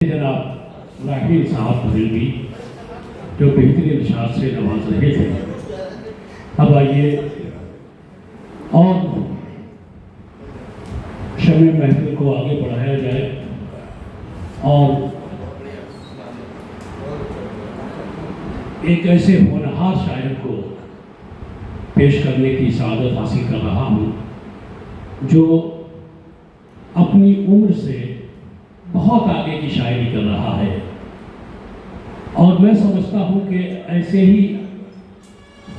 جناب راحیل صاحب بریلوی جو بہترین اشعار سے نواز رہے تھے، اب آئیے اور شمع محفل کو آگے بڑھایا جائے اور ایک ایسے ہونہار شاعر کو پیش کرنے کی سعادت حاصل کر رہا ہوں جو اپنی عمر سے بہت آگے کی شاعری کر رہا ہے، اور میں سمجھتا ہوں کہ ایسے ہی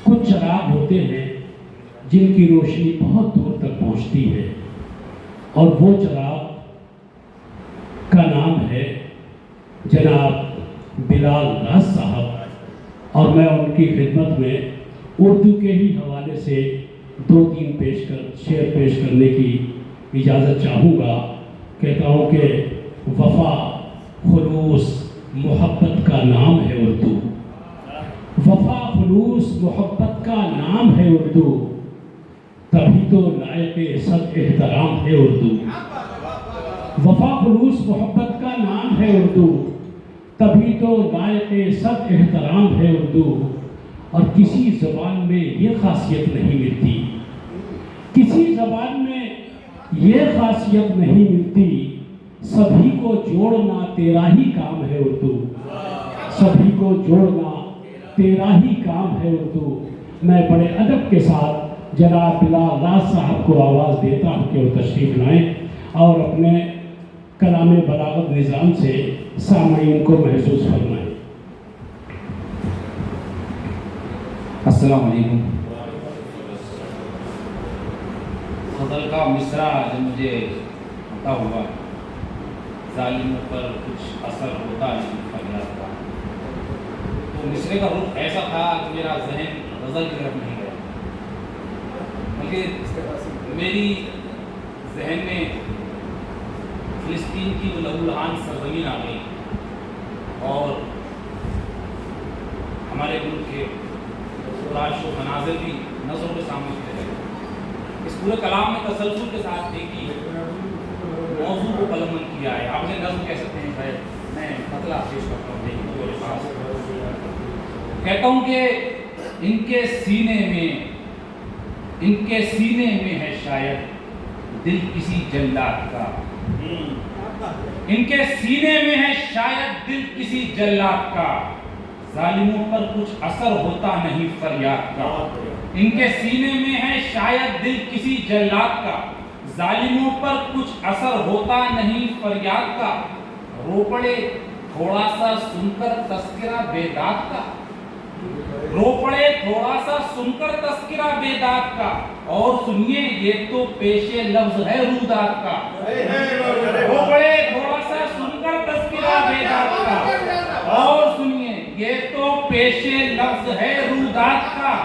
کچھ چراغ ہوتے ہیں جن کی روشنی بہت دور تک پہنچتی ہے، اور وہ چراغ کا نام ہے جناب بلال راز صاحب، اور میں ان کی خدمت میں اردو کے ہی حوالے سے دو تین شعر پیش کرنے کی اجازت چاہوں گا۔ کہتا ہوں کہ وفا خلوص محبت کا نام ہے اردو، وفا خلوص محبت کا نام ہے اردو، تبھی تو لائق صد احترام ہے اردو۔ وفا خلوص محبت کا نام ہے اردو، تبھی تو لائق صد احترام ہے اردو، اور کسی زبان میں یہ خاصیت نہیں ملتی، کسی زبان میں یہ خاصیت نہیں ملتی، سبھی کو جوڑنا تیرا ہی کام ہے اردو، سبھی کو جوڑنا تیرا ہی کام ہے اردو۔ میں بڑے ادب کے ساتھ جناب بلال راز صاحب کو آواز دیتا ہوں کہ وہ تشریف لائیں اور اپنے کلام بلاغت نظام سے سامعین کو محسوس فرمائیں۔ السلام علیکم۔ غزل کا مصرع جب مجھے عطا ہوا، ظالموں پر کچھ اثر ہوتا نہیں فریاد کا، تو مصرعے کا رخ ایسا تھا کہ میرا ذہن غزل کی طرف نہیں گیا، بلکہ میری ذہن میں فلسطین کی وہ لہو لہان سرزمین آ گئی، اور ہمارے ملک کے خراش و مناظر بھی نظروں کے سامنے کھڑے رہے۔ اس پورے کلام میں تسلسل کے ساتھ ایک ہی موضوع کو قلمبند کیا ہے، آپ نے نظم کہہ سکتے ہیں، شاید میں مطلع پیش کرتا ہوں دیکھیں جو الفاظ کہتا ہوں کہ ان کے سینے میں ہے شاید دل کسی جلاد کا، ان کے سینے میں ہے شاید دل کسی جلاد کا، ظالموں پر کچھ اثر ہوتا نہیں فریاد کا، ان کے سینے میں ہے شاید دل کسی جلاد کا، ظالموں پر کچھ اثر ہوتا نہیں فریاد کا، رو پڑے تھوڑا سا سن کر تذکرہ بیداد کا، رو پڑے تھوڑا سا سن کر تذکرہ بیداد کا، اور سنیے یہ تو پیش لفظ ہے روداد کا، رو پڑے تھوڑا سا سن کر تذکرہ بیداد کا، اور سنیے یہ تو پیش لفظ ہے روداد کا،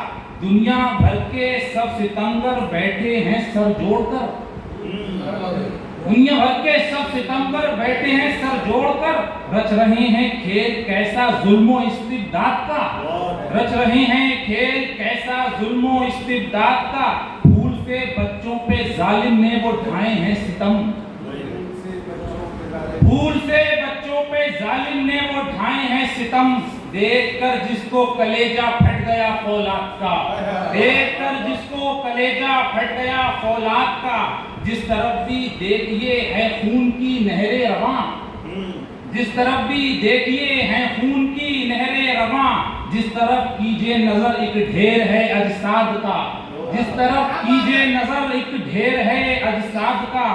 دنیا بھر کے سب ستمگر بیٹھے ہیں سر جوڑ کر، دنیا بھر کے سب ستمگر بیٹھے ہیں سر جوڑ کر، رچ رہے ہیں کھیل کیسا ظلم و استبداد کا، رچ رہے ہیں کھیل کیسا ظلم و استبداد کا، پھول سے بچوں پہ ظالم نے وہ ڈھائے ہیں ستم، پھول سے بچوں پہ ظالم نے وہ ڈھائے ہیں ستم، دیکھ کر جس کو کلیجہ پھٹ گیا فولاد کا، دیکھ کر جس کو کلیجہ پھٹ گیا فولاد کا، جس طرف بھی دیکھیے ہے خون کی نہریں رواں، جس طرف بھی دیکھیے ہیں خون کی نہریں رواں، جس طرف کیجئے نظر ایک ڈھیر ہے اجساد کا، جس طرف کیجئے نظر ایک ڈھیر ہے اجساد کا،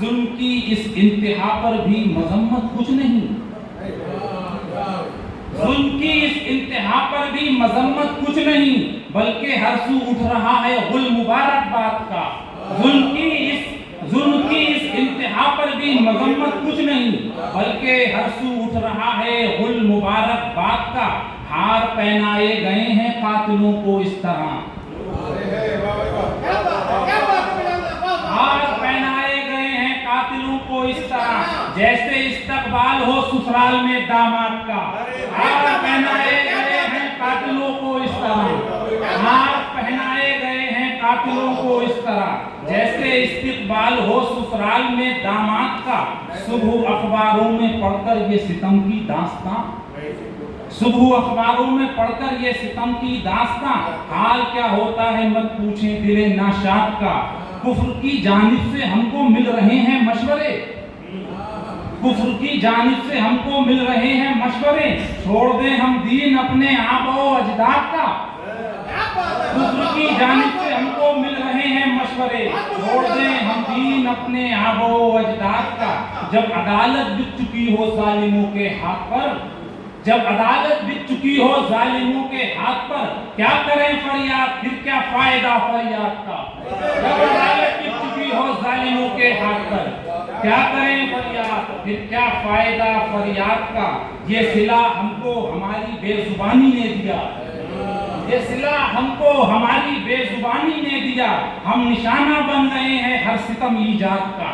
ظلم کی اس انتہا پر بھی مذمت کچھ نہیں، ظلم کی اس انتہا پر بھی مذمت کچھ نہیں، بلکہ ہر سو اٹھ رہا ہے غل مبارک بات کا، ظلم کی اس انتہا پر بھی مذمت کچھ نہیں، بلکہ ہر سو اٹھ رہا ہے غل مبارک بات کا، ہار پہنائے گئے ہیں قاتلوں کو اس طرح، ہار پہنائے گئے ہیں قاتلوں کو اس طرح، جیسے استقبال ہو سسرال میں داماد کا، ہار پہنائے گئے ہیں قاتلوں کو اس طرح، ہار پہنائے گئے ہیں قاتلوں کو اس طرح جیسے استقبال ہو سسرال میں داماد کا، صبح اخباروں میں پڑھ کر یہ ستم کی داستان، صبح اخباروں میں پڑھ کر یہ ستم کی داستان، حال کیا ہوتا ہے مت پوچھیں دل ناشاد کا، کفر کی جانب سے ہم کو مل رہے ہیں مشورے، کفر کی جانب سے ہم کو مل رہے ہیں مشورے، چھوڑ دیں ہم دین اپنے آبا و اجداد کا، کفر کی جانب سے ہم کو مل رہے ہیں مشورے، چھوڑ دیں ہم دین اپنے آبا و اجداد کا، جب عدالت بک چکی ہو ظالموں کے ہاتھ پر، جب عدالت بک چکی ہو ظالموں کے ہاتھ پر، کیا کریں فریاد پھر کیا فائدہ فریاد کا، جب عدالت بک چکی ہو ظالموں کے ہاتھ پر، کیا کریں فریاد پھر کیا فائدہ فریاد کا، یہ صلہ ہم کو ہماری بے زبانی نے دیا، یہ صلہ ہم کو ہماری بے زبانی نے دیا، ہم نشانہ بن گئے ہیں ہر ستم ایجاد کا،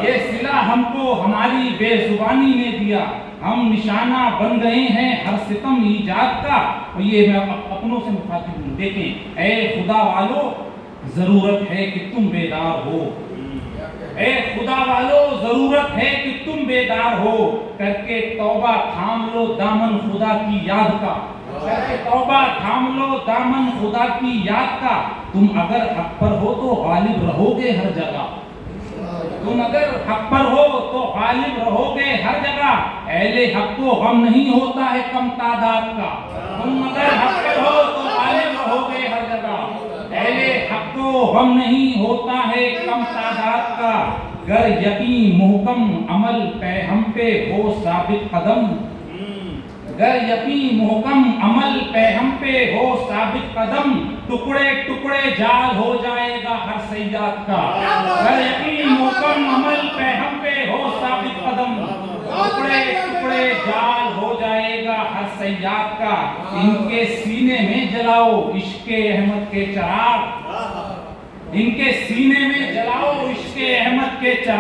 یہ صلہ ہم کو ہماری بے زبانی نے دیا، ہم نشانہ بن گئے ہیں ہر ستم ایجاد کا۔ اور یہ میں اپنوں سے مخاطب ہوں، دیکھیں اے خدا والو ضرورت ہے کہ تم بیدار ہو، اے خدا والو ضرورت ہے کہ تم بیدار ہو، کر کے توبہ تھام لو دامن خدا کی یاد کا، کر کے توبہ تھام لو دامن خدا کی یاد کا، تم اگر حق پر ہو تو غالب رہو گے ہر جگہ، تم اگر حق پر ہو تو غالب رہو گے ہر جگہ، اہل حق کو غم نہیں ہوتا ہے کم تعداد کا، تم اگر حق پر ہو تو غالب رہو گے ہر جگہ، اہل حق کو غم نہیں ہوتا ہے کم تعداد کا، گر یقین محکم عمل پہ ہم پہ ہو ثابت قدم، گر یقین محکم عمل پہ ہم پہ ہو ثابت قدم، ٹکڑے ٹکڑے جال ہو جائے گا ہر سیاد کا، گر یقین محکم عمل پہ ہم پہ ہو ثابت قدم، ٹکڑے ٹکڑے جال ہو جائے گا ہر سیاد کا، ان کے سینے میں جلاؤ عشق احمد کے چراغ، ان کے سینے میں جلاؤ عشق احمد کے چراغ۔